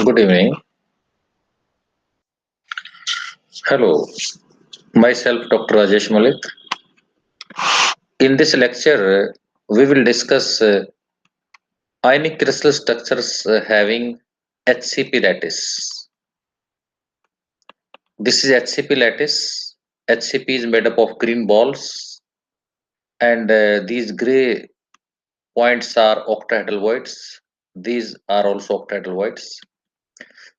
Good evening. Hello, myself Dr. Rajesh Malik. In this lecture, we will discuss ionic crystal structures having HCP lattice. This is HCP lattice. HCP is made up of green balls, and these gray points are octahedral voids. These are also octahedral voids.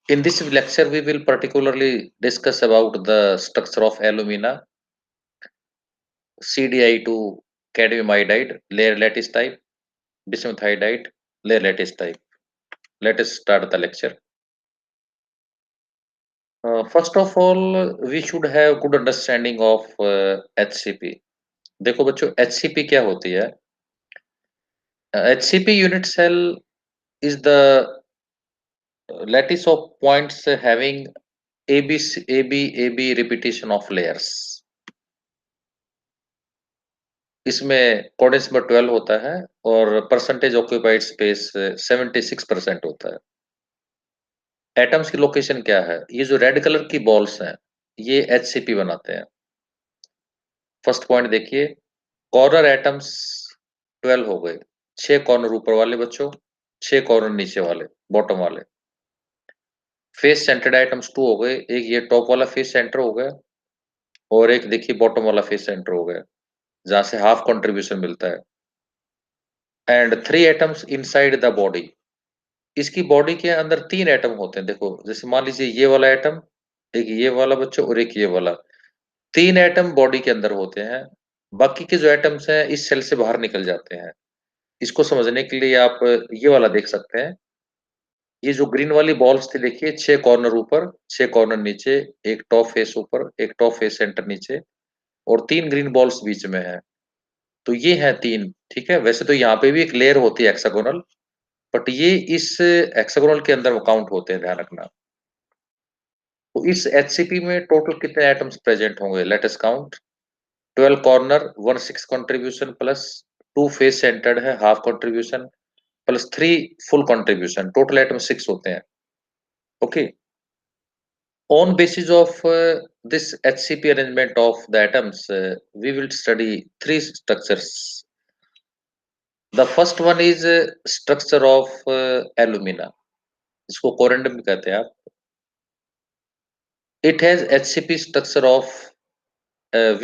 In this lecture, we will particularly discuss about the structure of alumina, CDI2 cadmium iodide, layer lattice type, bismuth iodide, layer lattice type. Let us start the lecture. First of all, we should have good understanding of HCP. देखो बच्चों HCP क्या होती है? HCP unit cell is the lattice of points having AB repetition of layers. इसमें coordinates number 12 होता है और percentage occupied space 76% होता है. एटम्स की लोकेशन क्या है? ये जो रेड कलर की बॉल्स हैं ये HCP बनाते हैं. फर्स्ट पॉइंट देखिए, कॉर्नर एटम्स 12 हो गए, 6 कॉर्नर ऊपर वाले बच्चों, 6 कॉर्नर नीचे वाले बॉटम वाले. फेस सेंटर्ड एटम्स 2 हो गए, एक ये टॉप वाला फेस सेंटर हो गया और एक देखिए बॉटम वाला फेस सेंटर हो गया जहां से हाफ कंट्रीब्यूशन मिलता है. And 3 atoms inside the body. इसकी बॉडी के अंदर 3 एटम होते हैं. देखो जैसे मान लीजिए ये वाला एटम, एक ये वाला बच्चों और एक ये वाला, 3 एटम बॉडी के अंदर होते हैं. बाकी के जो एटम्स हैं इस सेल से बाहर निकल जाते हैं. इसको समझने के लिए आप ये वाला देख सकते हैं. ये जो ग्रीन वाली बॉल्स थी देखिए, 6 कॉर्नर ऊपर, 6 कॉर्नर नीचे, एक टॉप फेस ऊपर, एक टॉप फेस सेंटर नीचे और 3 ग्रीन बॉल्स बीच में है. तो ये है 3. ठीक है, वैसे तो यहाँ पे भी एक लेयर होती है हेक्सागोनल, बट ये इस हेक्सागोनल के अंदर काउंट होते हैं, ध्यान रखना. तो इस HCP में टोटल कितने एटम्स प्रेजेंट होंगे? Let us count. 12 corner 1/6 contribution plus 2 face centred है half contribution plus 3 full contribution, total atom 6 होते हैं. Okay. On basis of this HCP arrangement of the atoms, we will study 3 structures. The first one is structure of alumina. इसको corundum भी कहते हैं आप. It has HCP structure of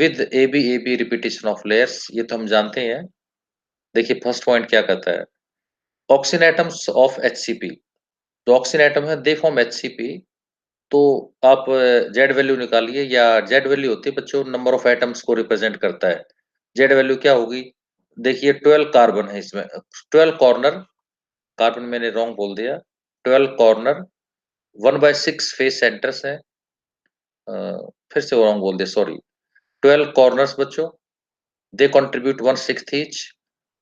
with AB repetition of layers. ये तो हम जानते हैं. देखिए फर्स्ट पॉइंट क्या कहता है? Oxygen atoms of HCP. जो ऑक्सीजन एटम है दे फॉर्म HCP. तो आप जेड वैल्यू निकालिए, या जेड वैल्यू होती है बच्चों नंबर ऑफ एटम्स को रिप्रेजेंट करता है. जेड वैल्यू क्या होगी? देखिए 12 कार्बन है इसमें, 12 कॉर्नर. कार्बन मैंने रॉन्ग बोल दिया. 12 कॉर्नर, 1/6 फेस सेंटर्स है. फिर से रॉन्ग बोल दिया, सॉरी. 12 कॉर्नर्स बच्चों, they contribute 1/6 each.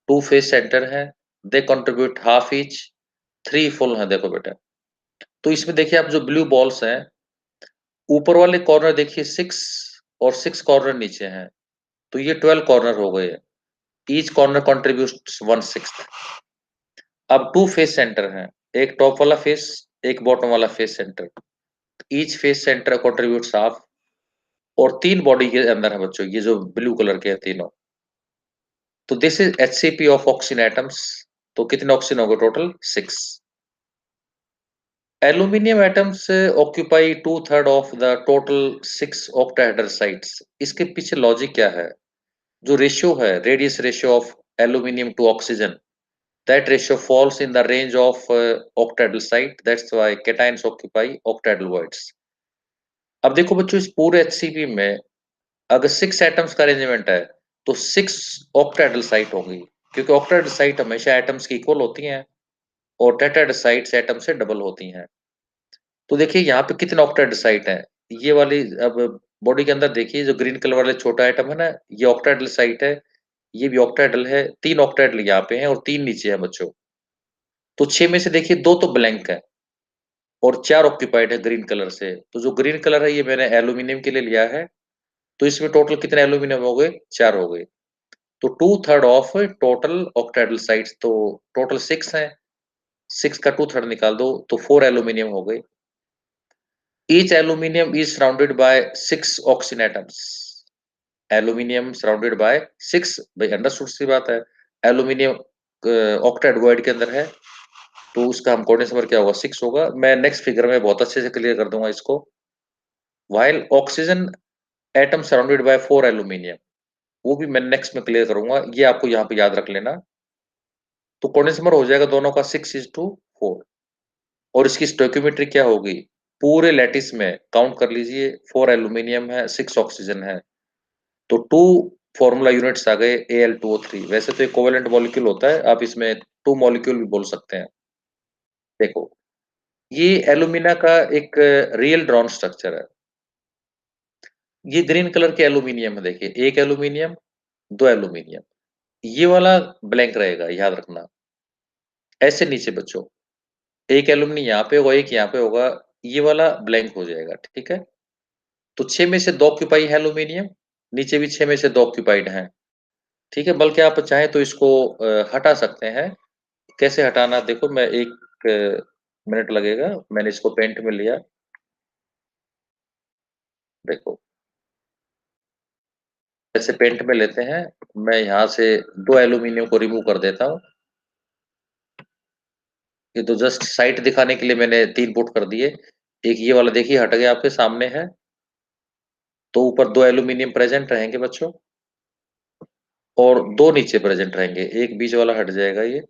2 face centre है, they contribute half each. 3 full है. देखो बेटा, तो इसमें देखिए आप जो ब्लू बॉल्स हैं, ऊपर वाले कॉर्नर देखिए 6 और 6 कॉर्नर नीचे हैं, तो ये 12 कॉर्नर हो गए. Each corner contribute 1/6. अब 2 फेस सेंटर हैं, एक टॉप वाला फेस, एक बॉटम वाला face centre. Each face centre contribute half. और 3 बॉडी के अंदर है बच्चों, ये जो ब्लू कलर के हैं तीनों. तो this is HCP of oxygen atoms. तो कितने ऑक्सीजन हो गए? Total 6. Aluminium atoms occupy 2/3 of the total 6 octahedral sites. इसके पीछे लॉजिक क्या है? जो रेशियो है, radius ratio of aluminium to oxygen, that ratio falls in the range of octahedral site. That's why cations occupy octahedral voids. अब देखो बच्चों, इस पूरे HCP में अगर 6 एटम्स का अरेंजमेंट है तो 6 octahedral साइट होंगी, क्योंकि octahedral साइट हमेशा एटम्स की इक्वल होती हैं और tetrahedral साइट्स एटम से डबल होती हैं. तो देखिए यहाँ पे कितने octahedral साइट हैं? ये वाली, अब बॉडी के अंदर देखिए जो ग्रीन कलर वाले छोटा एटम है ना, ये octahedral साइट है. ये भी octahedral है. 3 octahedral यहाँ पे हैं और 3 नीचे है बच्चों. तो 6 में से देखिए 2 तो ब्लैंक है और 4 ऑक्यूपाइड है ग्रीन कलर से. तो जो ग्रीन कलर है ये मैंने एल्यूमिनियम के लिए लिया है. तो इसमें टोटल कितने एल्यूमिनियम हो गए? 4 हो गए. तो 2/3 ऑफ टोटल ऑक्टाहेड्रल साइट्स, तो टोटल 6 हैं. 6 का 2/3 निकाल दो तो 4 एल्यूमीनियम हो गए। Each aluminium is surrounded by 6 oxygen atoms. Aluminium surrounded by 6, भाई अंडरस्टूड सी बात है। एल्यूमीनियम ऑक्टेट वॉइड के अंदर है, तो उसका हम कोऑर्डिनेट नंबर क्या होगा, 6 होगा। मैं नेक्स्ट फिगर में बहुत अच्छे से क्लियर कर दूंगा इसको। While oxygen atom surrounded by 4 aluminium, वो भी मैं नेक्स्ट में क्लियर करूंगा, ये आपको यहाँ पे याद रख लेना। तो कोऑर्डिनेट नंबर हो जाएगा दोनों का 6:4। और इसकी स्टोइकियोमेट्री क्या होगी, पूरे लैटिस में काउंट कर लीजिए, 4 एल्यूमीनियम है, 6 ऑक्सीजन है, तो 2 फॉर्मूला यूनिट्स आ गए Al2O3। वैसे तो एक कोवेलेंट मॉलिक्यूल होता है, आप इसमें 2 मॉलिक्यूल भी बोल सकते हैं। देखो, ये एल्यूमिना का एक रियल ड्रॉन स्ट्रक्चर है। ये ग्रीन कलर के एल्यूमिनियम है, देखिए, एक एल्यूमिनियम, 2 एल्यूमिनियम, ये वाला ब्लैंक रहेगा, याद रखना। ऐसे नीचे बच्चों, एक एल्यूमिनियम यहाँ पे होगा, एक यहाँ पे होगा, ये वाला ब्लैंक हो जाएगा, ठीक है। तो 6 में से 2 ऑक्यूपाई है एल्यूमिनियम, नीचे भी 6 में से 2 ऑक्यूपाइड हैं, ठीक है। बल्कि आप चाहें तो इसको हटा सकते हैं। कैसे हटाना, देखो, मैं 1 मिनट लगेगा, मैंने इसको पेंट में लिया, देखो, ऐसे पेंट में लेते हैं। मैं यहाँ से 2 एल्यूमीनियम को रिमूव कर देता हूँ। ये तो जस्ट साइट दिखाने के लिए मैंने 3 पुट कर दिए। एक ये वाला देखिए हट गया, आपके सामने है। तो ऊपर 2 एल्यूमीनियम प्रेजेंट रहेंगे बच्चों, और 2 नीचे प्रेजेंट रहेंगे, एक बीच वाला हट जाएगा ये।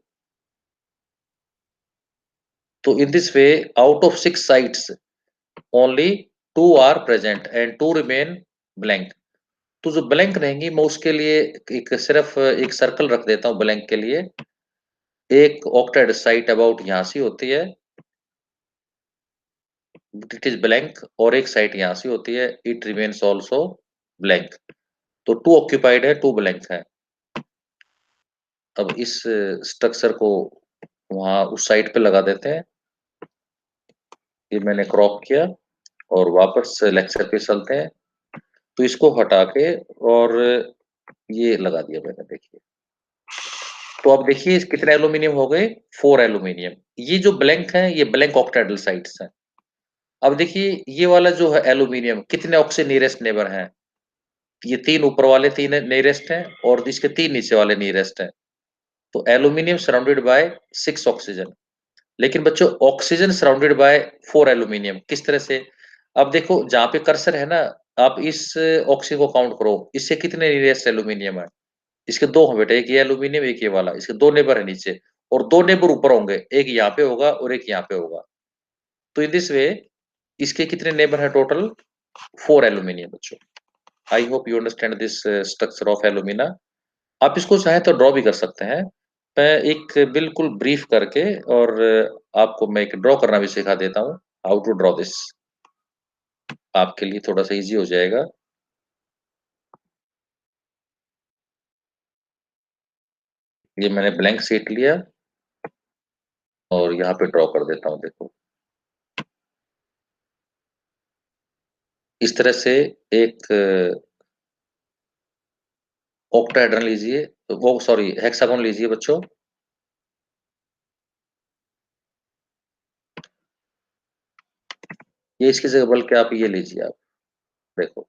तो in this way, out of 6 sites only 2 are present and 2 remain blank. तो जो ब्लैंक रहेंगी, मैं उसके लिए एक सिर्फ एक सर्कल रख देता हूँ ब्लैंक के लिए। एक ऑक्टेट साइट अबाउट यहाँ से होती है, इट इज ब्लैंक, और एक साइट यहाँ से होती है, इट रिमेन्स ऑल्सो ब्लैंक। तो 2 ऑक्यूपाइड है, 2 ब्लैंक है। अब इस स्ट्रक्चर को वहां उस साइट पे लगा देते हैं। ये मैंने क्रॉप किया, और वापस लेक्चर पे चलते हैं। तो इसको हटा के और ये लगा दिया मैंने, देखिए। तो अब देखिए कितने एल्यूमिनियम हो गए, 4 एल्यूमिनियम। ये जो ब्लैंक है, ये ब्लैंक ऑक्टाइडल साइट्स हैं। अब देखिए ये वाला जो है एल्यूमिनियम, कितने ऑक्सीजन नियरेस्ट नेबर हैं, ये 3 ऊपर वाले 3 नियरेस्ट हैं, और इसके 3 नीचे वाले नियरेस्ट हैं। तो एल्यूमिनियम सराउंडेड बाय 6 ऑक्सीजन। लेकिन बच्चों, ऑक्सीजन सराउंडेड बाय 4 एल्यूमिनियम, किस तरह से? अब देखो, जहां पे कर्सर है ना, आप इस ऑक्सीजन को काउंट करो, इससे कितने नियरेस्ट एल्यूमिनियम है? इसके 2 हैं बेटा, एक ये एल्यूमिनियम, एक ये वाला, इसके 2 नेबर है नीचे, और 2 नेबर ऊपर होंगे, एक यहाँ पे होगा और एक यहाँ पे होगा। तो इन दिस वे, इसके कितने नेबर है टोटल? 4 एल्यूमिनियम बच्चों। आई hope you understand this structure of alumina. आप इसको चाहे तो ड्रॉ भी कर सकते हैं। मैं एक बिल्कुल ब्रीफ करके, और आपको मैं एक ड्रॉ करना भी सिखा देता हूँ, हाउ टू ड्रॉ दिस, आपके लिए थोड़ा सा इजी हो जाएगा। ये मैंने ब्लैंक शीट लिया, और यहाँ पे ड्रॉ कर देता हूँ, देखो, इस तरह से एक ऑक्टाहेड्रन लीजिए, वो सॉरी हेक्सागोन लीजिए बच्चों। ये इसकी जगह बल्कि आप ये लीजिए, आप देखो,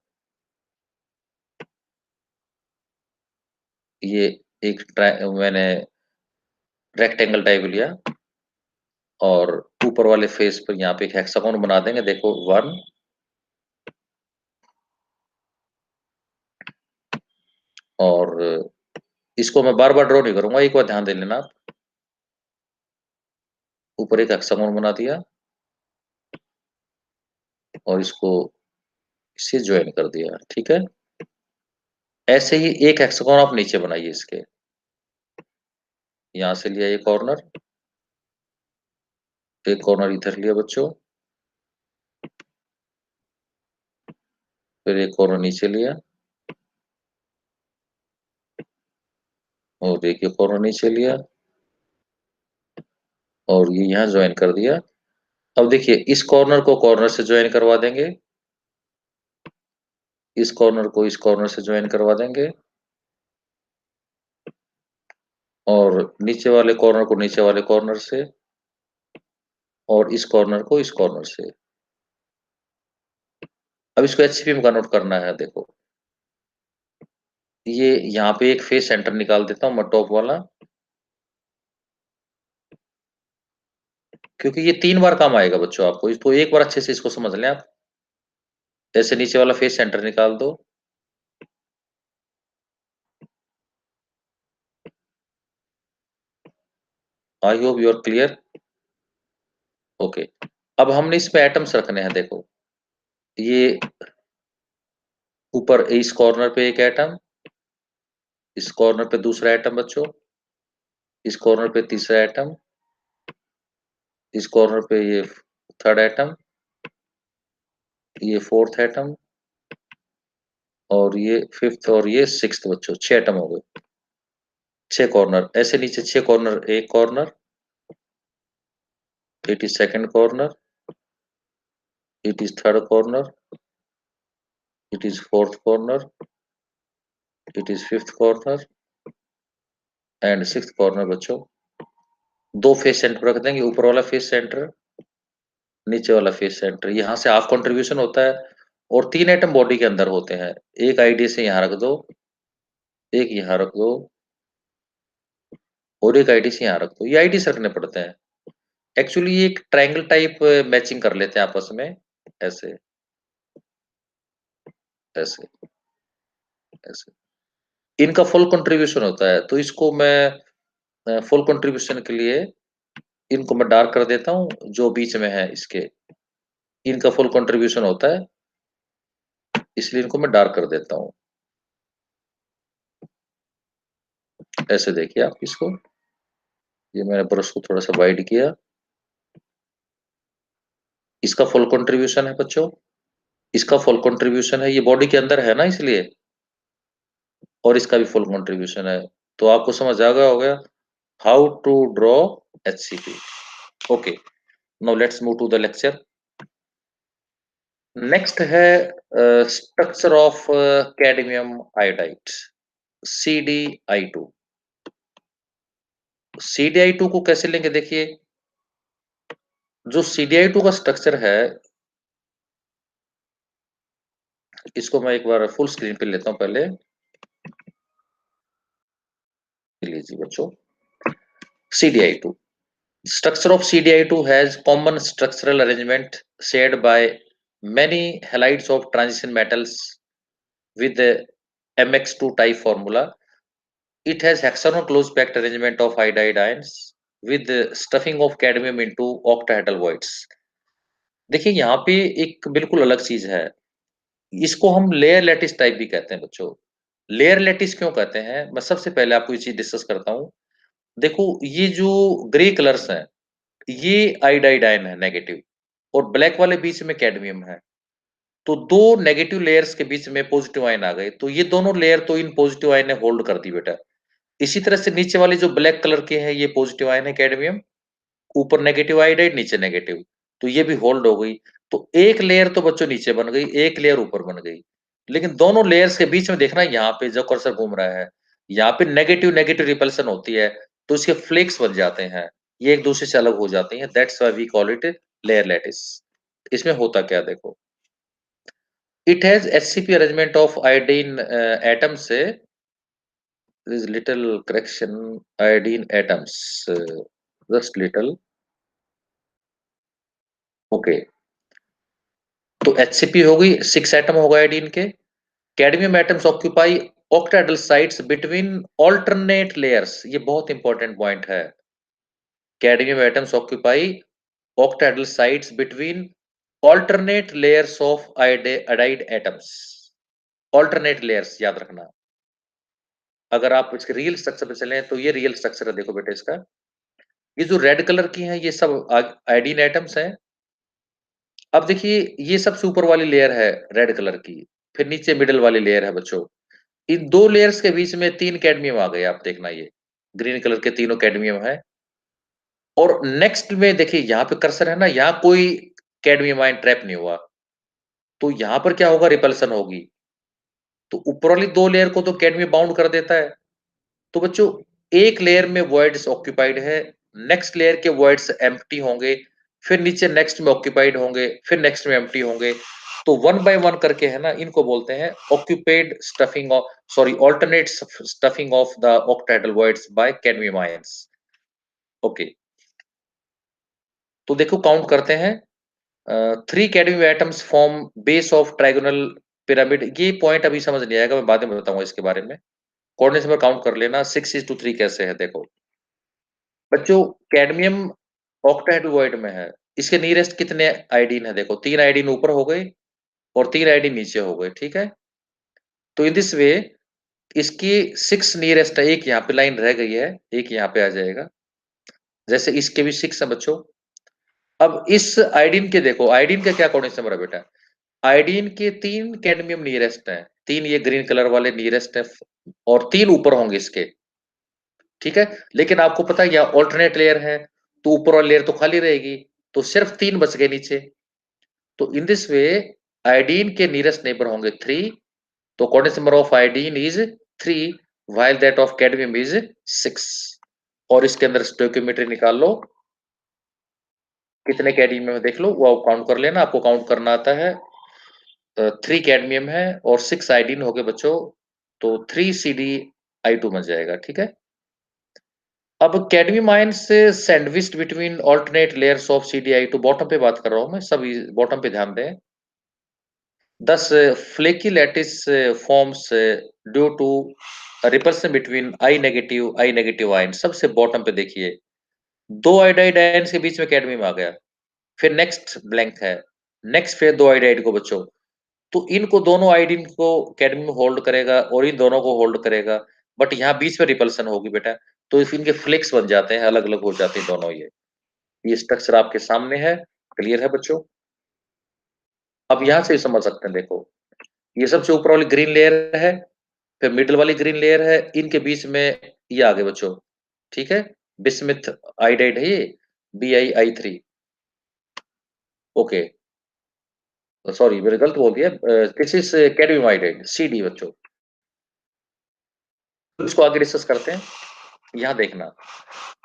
ये एक मैंने रेक्टेंगल टाइप लिया, और ऊपर वाले फेस पर यहाँ पे एक हेक्सागोन बना देंगे, देखो, 1, और इसको मैं बार बार ड्रॉ नहीं करूंगा, एक बार ध्यान दे लेना आप। ऊपर एक हेक्सागोन बना दिया, और इसको इससे ज्वाइन कर दिया, ठीक है। ऐसे ही एक हेक्सागोन आप नीचे बनाइए इसके, यहां से लिया एक कॉर्नर, एक कॉर्नर इधर लिया बच्चों, फिर एक कॉर्नर नीचे लिया, और देखिए कॉर्नर नीचे लिया, और ये यहाँ ज्वाइन कर दिया। अब देखिए इस कॉर्नर को कॉर्नर से ज्वाइन करवा देंगे, इस कॉर्नर को इस कॉर्नर से ज्वाइन करवा देंगे, और नीचे वाले कॉर्नर को नीचे वाले कॉर्नर से, और इस कॉर्नर को इस कॉर्नर से। अब इसको एचसीपी में कन्वर्ट करना है, देखो ये यहाँ पे एक फेस सेंटर निकाल देता हूँ मैं, टॉप वाला, क्योंकि ये 3 बार काम आएगा बच्चों आपको, इसको एक बार अच्छे से इसको समझ लें आप। ऐसे नीचे वाला फेस सेंटर निकाल दो। I hope you are clear. Okay, अब हमने इसमें एटम्स रखने हैं, देखो ये ऊपर इस कॉर्नर पे एक एटम, इस कॉर्नर पे दूसरा एटम बच्चों, इस कॉर्नर पे तीसरा एटम, इस कॉर्नर पे ये थर्ड एटम, ये फोर्थ एटम, और ये फिफ्थ, और ये सिक्स्थ बच्चों, 6 एटम हो गए। 6 कॉर्नर, ऐसे नीचे 6 कॉर्नर, एक corner, it is second corner, it is third corner, it is fourth corner, it is fifth corner and sixth corner बच्चों। 2 फेस सेंटर रख देंगे, ऊपर वाला फेस सेंटर, नीचे वाला फेस सेंटर, यहाँ से हाफ कंट्रीब्यूशन होता है। और 3 एटम बॉडी के अंदर होते हैं, एक आईडी से यहाँ रख दो, एक यहाँ रख दो, और एक आईडी से यहाँ रख दो। ये आईडी से रखने पड़ते हैं एक्चुअली, ये एक ट्रायंगल टाइप मैचिंग कर लेते हैं आपस में, ऐसे ऐसे ऐसे। इनका फुल कंट्रीब्यूशन होता है, तो इसको मैं फुल कंट्रीब्यूशन के लिए इनको मैं डार्क कर देता हूँ, जो बीच में है इसके, इनका फुल कंट्रीब्यूशन होता है, इसलिए इनको मैं डार्क कर देता हूँ। ऐसे देखिए आप इसको, ये मैंने ब्रश को थोड़ा सा वाइड किया, इसका फुल कंट्रीब्यूशन है बच्चों, इसका फुल कंट्रीब्यूशन है, ये बॉडी के अंदर है ना इसलिए, और इसका भी फुल कंट्रीब्यूशन है। तो आपको समझ आ गया होगा how to draw HCP. Okay, now let's move to the lecture. Next है structure of cadmium iodide, CdI2। CdI2 को कैसे लेंगे, देखिए जो CdI2 का स्ट्रक्चर है, इसको मैं एक बार फुल स्क्रीन पे लेता हूं पहले, लीजिए बच्चों। CdI2, structure of CdI2 has common structural arrangement shared by many halides of transition metals with the MX2 type formula. It has hexagonal close packed arrangement of iodide ions with the stuffing of cadmium into octahedral voids. देखिए यहाँ पे एक बिल्कुल अलग चीज है, इसको हम लेयर लैटिस टाइप भी कहते हैं बच्चों। लेयर लैटिस क्यों कहते हैं, मैं सबसे पहले आपको ये चीज डिस्कस करता हूँ। देखो ये जो ग्रे कलर्स हैं, ये आयोडाइड आयन है नेगेटिव, और ब्लैक वाले बीच में कैडमियम है। तो दो नेगेटिव लेयर्स के बीच में पॉजिटिव आयन आ गए, तो ये दोनों लेयर तो इन पॉजिटिव आयन ने होल्ड कर दी बेटा। इसी तरह से नीचे वाले जो ब्लैक कलर के हैं, ये पॉजिटिव आयन है कैडमियम, ऊपर नेगेटिव आयोडाइड, नीचे नेगेटिव, तो ये भी होल्ड हो गई। तो एक लेयर तो बच्चों नीचे बन गई, एक लेयर ऊपर बन गई। लेकिन दोनों लेयर्स के बीच में देखना, यहाँ पे जो कर्सर घूम रहा है, यहाँ पे नेगेटिव नेगेटिव रिपल्सन होती है, तो इसके फ्लेक्स बन जाते हैं, ये एक दूसरे से अलग हो जाती हैं। That's why we call it layer lattice. इसमें होता क्या देखो, it has HCP arrangement of iodine atoms से, there is little correction, iodine atoms, just little, okay। तो एचसीपी हो गई, 6 एटम हो गए आयोडीन के। Cadmium atoms occupy octahedral sites between alternate layers, ये बहुत इंपॉर्टेंट पॉइंट है। Cadmium atoms occupy octahedral sites between alternate layers of iodide atoms। alternate layers याद रखना। अगर आप इसके रियल स्ट्रक्चर पे चलें, तो ये रियल स्ट्रक्चर है, देखो बेटा इसका, ये जो रेड कलर की हैं, ये सब आयोडीन एटम्स हैं। अब देखिए ये सबसे ऊपर वाली लेयर है रेड कलर की, फिर नीचे मिडिल वाली लेयर है बच्चों। इन दो लेयर्स के बीच में 3 कैडमियम आ गए, आप देखना ये ग्रीन कलर के तीनों कैडमियम है। और नेक्स्ट में देखिए यहाँ पे कर्सर है ना, यहाँ कोई कैडमियम आयन ट्रैप नहीं हुआ, तो यहाँ पर क्या होगा, रिपल्सन होगी। तो ऊपर वाली 2 लेयर को तो कैडमियम बाउंड कर देता है। तो बच्चों एक लेयर में वॉइड्स ऑक्यूपाइड है, नेक्स्ट लेयर के वॉइड्स एम्प्टी होंगे, फिर नीचे नेक्स्ट में ऑक्यूपाइड होंगे, फिर नेक्स्ट में एम्प्टी होंगे। तो वन बाय वन करके है ना, इनको बोलते हैं occupied stuffing of, sorry, alternate stuffing of the octahedral voids by cadmium ions. Okay, तो देखो काउंट करते हैं। 3 cadmium atoms form base of trigonal pyramid. ये पॉइंट अभी समझ नहीं आएगा, मैं बाद में बताऊंगा इसके बारे में। कोऑर्डिनेट्स में काउंट कर लेना, 6:3 कैसे है देखो। बच्चों, कैडमियम ऑक्टाहेड्रल वॉइड में है, इसके नियरेस्ट कितने आयोडीन है देखो, 3 आयोडीन ऊपर हो गए और 3 आयोडीन नीचे हो गए, ठीक है। तो इन दिस वे इसकी 6 नियरेस्ट है, एक यहाँ पे लाइन रह गई है, एक यहाँ पे आ जाएगा। जैसे इसके भी 6 है बच्चों। अब इस आयोडीन के देखो, आयोडीन का क्या कोऑर्डिनेट नंबर है बेटा। आयोडीन के 3 कैडमियम नियरेस्ट हैं, 3 ये ग्रीन कलर वाले नियरेस्ट है, और 3 ऊपर होंगे इसके, ठीक है। लेकिन आपको पता है यहाँ ऑल्टरनेट लेयर है, तो ऊपर वाली लेयर तो खाली रहेगी, तो सिर्फ 3 बच गए नीचे। तो इन दिस वे आयोडीन के नियरेस्ट नेबर होंगे 3, तो coordinate number of iodine is 3, while that of cadmium is 6। और इसके अंदर स्टोइकियोमेट्री निकाल लो, कितने कैडमियम है देख लो, वो काउंट कर लेना, आपको काउंट करना आता है। 3 कैडमियम है और 6 आयोडीन हो गए बच्चों, तो 3 CD I2 बन जाएगा, ठीक है। अब कैडमियम आयन से sandwiched between alternate layers of CD I2, bottom पे बात कर रहा हूं मैं, सभी बॉटम पे ध्यान दें। Thus, flaky lattice forms due to repulsion between I negative ion। सबसे बॉटम पे देखिए, 2 आयोडाइड आयन्स के बीच में कैडमियम आ गया, फिर नेक्स्ट ब्लैंक है, नेक्स्ट फिर 2 आयोडाइड को बच्चों, तो इनको दोनों आयोडीन को कैडमियम होल्ड करेगा और इन दोनों को होल्ड करेगा, बट यहाँ बीच में रिपल्सन होगी बेटा, तो इनके फ्लेक्स बन जाते हैं, अलग अलग हो जाते हैं दोनों। ये स्ट्रक्चर आपके सामने है, क्लियर है बच्चों। अब यहाँ से समझ सकते हैं, देखो ये सबसे ऊपर वाली ग्रीन लेयर है, फिर मिडल वाली ग्रीन लेयर है, इनके बीच में ये आ गए बच्चों, ठीक है। बिस्मिथ आइडाइड है ये, BiI3। ओके, सॉरी मैंने गलत बोल दिया, दिस इज कैडमियम आइडाइड, CD बच्चों। तो इसको आगे डिस्कस करते हैं। यहाँ देखना,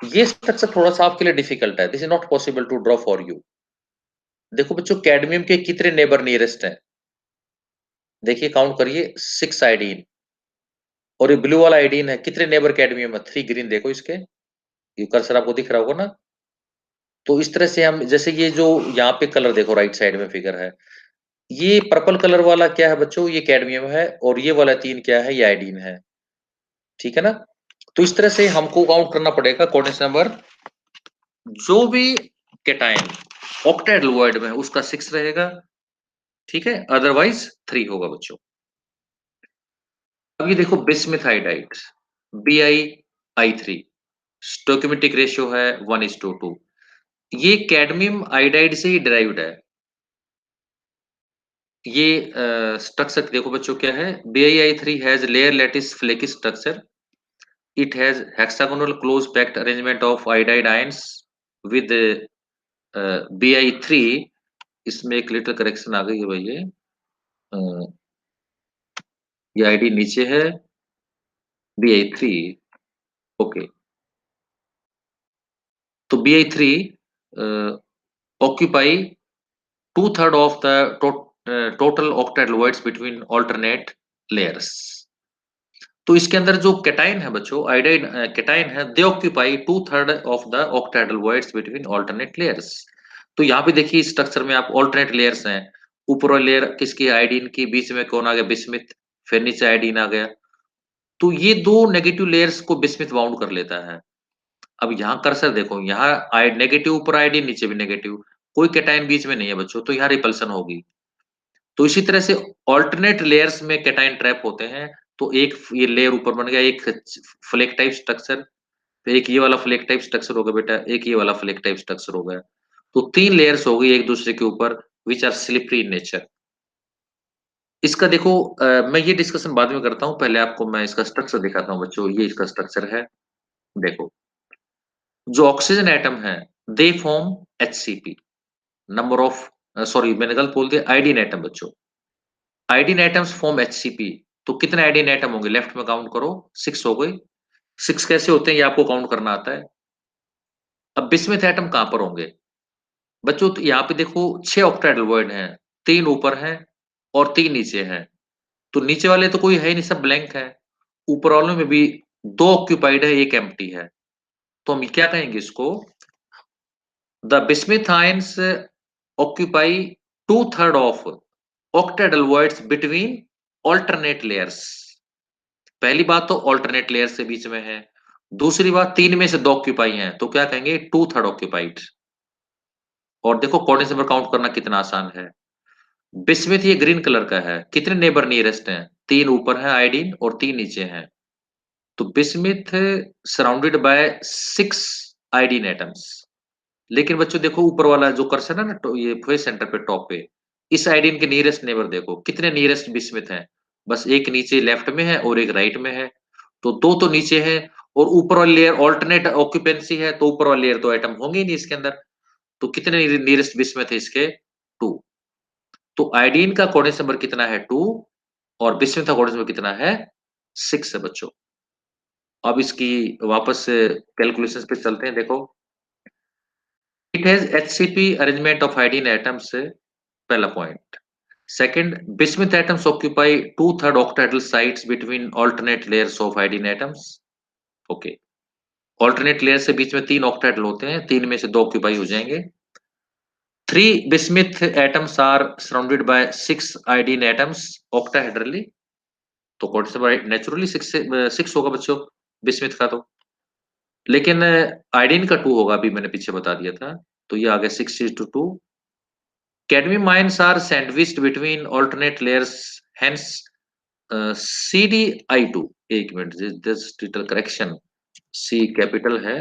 ये स्ट्रक्चर थोड़ा सा आपके लिए डिफिकल्ट है, this is not possible to draw for you. देखो बच्चों, कैडमियम के कितने नेबर नियरेस्ट हैं, देखिए काउंट करिए, 6 आयोडीन, और ये ब्लू वाला आयोडीन है, कितने नेबर कैडमियम है, 3 ग्रीन, देखो इसके, ये कर्सर आपको दिख रहा होगा ना। तो इस तरह से हम, जैसे ये जो यहाँ पे कलर देखो राइट साइड में फिगर है, ये पर्पल कलर वाला क्या है बच्चों, ये कैडमियम है, और ये वाला 3 क्या है, ये आयोडीन है, ठीक है ना। तो इस तरह से हमको काउंट करना पड़ेगा कोऑर्डिनेट नंबर, जो भी कैटायन ऑक्टेट वर्ड में है, उसका 6 रहेगा, ठीक है, अदरवाइज 3 होगा बच्चों। अब ये देखो bismuth iodide, BiI3, stoichiometric ratio है 1:2। ये कैडमियम आयोडाइड से ही डिराइव्ड है। ये स्ट्रक्चर देखो बच्चों क्या है, BiI3 has layer lattice flaky structure, it has hexagonal close packed arrangement of iodide ions with BiI3। इसमें एक लिटिल करेक्शन आ गई है भाई, ये आईडी नीचे है, BiI3। ओके, तो BiI3 occupy 2/3 of the total octal voids between alternate layers। तो इसके अंदर जो कैटाइन है बच्चों, आयोडाइड कैटाइन है, दे occupy 2/3 of the octahedral voids between alternate layers. तो यहाँ पे देखिए स्ट्रक्चर में आप ऑल्टरनेट लेयर्स हैं, ऊपर वाली लेयर किसकी, आयोडीन की, बीच में कौन आ गया, बिस्मिथ, फिर नीचे आयोडीन आ गया, तो ये दो नेगेटिव लेयर्स को बिस्मिथ बाउंड कर लेता है। अब यहाँ कर्सर देखो, यहाँ नेगेटिव ऊपर आयोडीन, नीचे भी नेगेटिव, कोई कैटाइन बीच में नहीं है बच्चों, तो यहाँ रिपल्सन होगी। तो इसी तरह से ऑल्टरनेट लेयर्स में कैटायन ट्रैप होते हैं, तो एक ये लेयर ऊपर बन गया, एक फ्लेक टाइप स्ट्रक्चर, फिर एक ये वाला फ्लेक टाइप स्ट्रक्चर हो गया बेटा, एक ये वाला फ्लेक टाइप स्ट्रक्चर हो गया, तो 3 लेयर्स हो गई एक दूसरे के ऊपर, which are slippery in nature. इसका देखो मैं ये डिस्कशन बाद में करता हूँ, पहले आपको मैं इसका स्ट्रक्चर दिखाता हूँ बच्चों, ये इसका स्ट्रक्चर है। देखो, जो ऑक्सीजन एटम है, they form HCP, number of, sorry मैंने गलत बोल दिया, आयोडीन एटम बच्चों, आयोडीन एटम्स फॉर्म HCP। तो कितने आयोडीन एटम होंगे, लेफ्ट में काउंट करो, 6 हो गए। 6 कैसे होते हैं ये आपको काउंट करना आता है। अब बिस्मिथ एटम कहां पर होंगे, बच्चों तो यहाँ पे देखो 6 ऑक्टेट वर्ड हैं, 3 ऊपर हैं और 3 नीचे हैं। तो नीचे वाले तो कोई है ही नहीं, सब ब्लैंक है। ऊपर वालों में भी 2 ऑक्यूपाइड है, 1 एम्प्टी है। तो हम क्या कहेंगे इसको? The bismuth ions occupy 2/3 of octahedral voids between alternate layers। पहली बात तो alternate layers से बीच में है। दूसरी बात 3 में से 2 ऑक्यूपाई हैं, तो क्या कहेंगे? 2/3 ऑक्यूपाइड। और देखो कोऑर्डिनेट नंबर काउंट करना कितना आसान है। बिस्मिथ ये ग्रीन कलर का है, कितने नेबर नियरेस्ट हैं? 3 ऊपर हैं आयोडीन और 3 नीचे हैं। तो bismuth surrounded by 6 iodine atoms. लेकिन बच्चों देखो ऊपर वाला जो कर्सर है ना, ये फेस सेंटर पे टॉप पे, इस आयोडीन के नियरेस्ट नेबर देखो कितने नियरेस्ट बिस्मिथ हैं? बस एक नीचे लेफ्ट में है और एक राइट में है। तो 2 तो नीचे है और ऊपर वाली लेयर ऑल्टरनेट ऑक्यूपेंसी है, तो ऊपर वाली लेयर तो एटम होंगे ही नहीं इसके अंदर। तो कितने नियरेस्ट बिस्मिथ है इसके? 2। तो आयोडीन का कोऑर्डिनेट नंबर कितना है? 2। और बिस्मिथ का कोऑर्डिनेट नंबर कितना है? 6 है बच्चों। अब इसकी वापस से कैलकुलेशंस पे चलते हैं, देखो। It has HCP arrangement of iodine atoms, पहला point. Second, bismuth atoms occupy 2/3 octahedral sites between alternate layers of iodine atoms। Okay. alternate layer से बीच में 3 octahedral होते हैं, 3 में से 2 ऑक्यूपाई हो जाएंगे। 3 bismuth atoms are surrounded by 6 iodine atoms octahedrally। तो कौन सा नेचुरली 6 होगा बच्चों bismuth का तो। लेकिन आयोडीन का 2 होगा, अभी मैंने पीछे बता दिया था। तो ये आ गया 6:2। cadmium ions are sandwiched between alternate layers, hence CDI2। एक मिनट, जस्ट लिटिल करेक्शन। सी कैपिटल है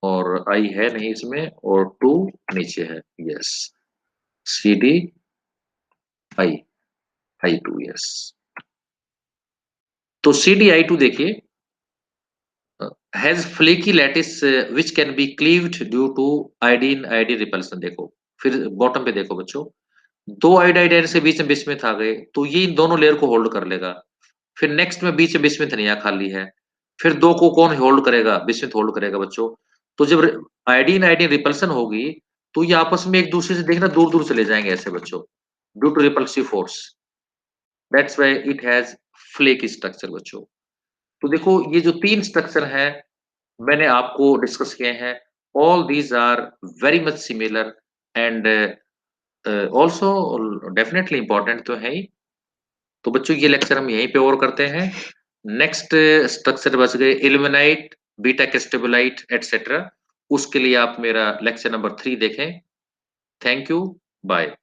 और आई है नहीं इसमें, और 2 नीचे है। Yes, CDI2। यस। तो CDI2 देखिए, has flaky lattice which can be cleaved due to iodine iodine repulsion. देखो फिर बॉटम पे देखो बच्चों, 2 आयोडाइड से बीच में बिस्मिथ आ गए, तो ये इन दोनों लेयर को होल्ड कर लेगा। फिर नेक्स्ट में बीच में बिस्मिथ नहीं है, खाली है। फिर 2 को कौन होल्ड करेगा? बिस्मिथ होल्ड करेगा बच्चों। तो जब आयोडीन आयोडीन रिपल्सन होगी, तो ये आपस में एक दूसरे से देखना दूर-दूर चले जाएंगे ऐसे बच्चों, due to repulsive force. That's why it has flaky structure बच्चों। तो देखो ये जो 3 स्ट्रक्चर हैं, मैंने आपको डिस्कस किए हैं। All these are very much similar and also definitely important तो है ही। तो बच्चों ये लेक्चर हम यहीं पे और करते हैं। नेक्स्ट स्ट्रक्चर बच गए इल्मेनाइट, बीटा क्रिस्टोबालाइट एटसेट्रा। उसके लिए आप मेरा लेक्चर नंबर 3 देखें। Thank you, bye.